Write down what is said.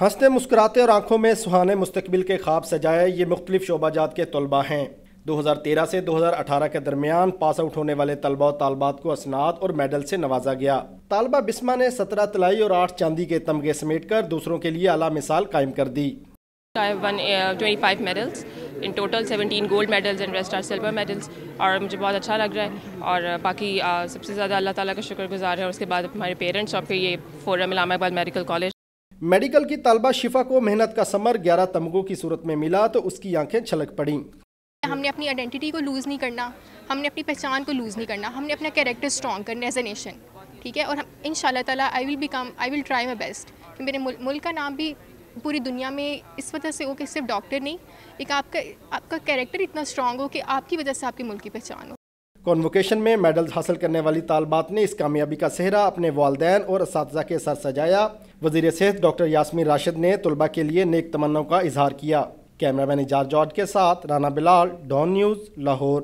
ہنستے مسکراتے اور آنکھوں میں سہانے مستقبل کے خواب سجائے یہ مختلف شعبہ جات کے طلباء ہیں۔ 2013 سے 2018 کے درمیان پاس آؤٹ ہونے والے طلباء و طالبات کو اسناد اور میڈل سے نوازا گیا۔ طالبہ بسمہ نے 17 طلائی اور 8 چاندی کے تمغے سمیٹ کر دوسروں کے لیے اعلیٰ مثال قائم کر دی۔ I have won 25 medals. In total 17 gold medals and rest are silver medals. اور مجھے بہت اچھا لگ رہا ہے اور باقی سب سے زیادہ اللہ تعالیٰ کا شکر گزار ہے اور اس کے بعد ہمارے پیرنٹس اور پھر یہ فورم علامہ اقبال میڈیکل کالج۔ میڈیکل کی طالبہ شفا کو محنت کا ثمر 11 تمغوں کی صورت میں ملا تو اس کی آنکھیں چھلک پڑیں۔ ہم نے اپنی آئیڈینٹی کو لوز نہیں کرنا، ہم نے اپنی پہچان کو لوز نہیں کرنا، ہم نے اپنا کیریکٹر اسٹرانگ کرنا ایز اے نیشن، ٹھیک ہے؟ اور ان شاء اللہ تعالیٰ آئی ول ٹرائی مائی بیسٹ کہ میرے ملک کا نام بھی پوری دنیا میں اس وجہ سے ہو کہ صرف ڈاکٹر نہیں، ایک آپ کا کیریکٹر اتنا اسٹرانگ ہو کہ آپ کی وجہ سے آپ کے ملک کی پہچان ہو۔ کنووکیشن میں میڈلز حاصل کرنے والی طالبات نے اس کامیابی کا صحرا اپنے والدین اور اساتذہ کے سر سجایا۔ وزیر صحت ڈاکٹر یاسمین راشد نے طلباء کے لیے نیک تمناؤں کا اظہار کیا۔ کیمرہ مین اجاز جارج کے ساتھ رانا بلال، ڈان نیوز، لاہور۔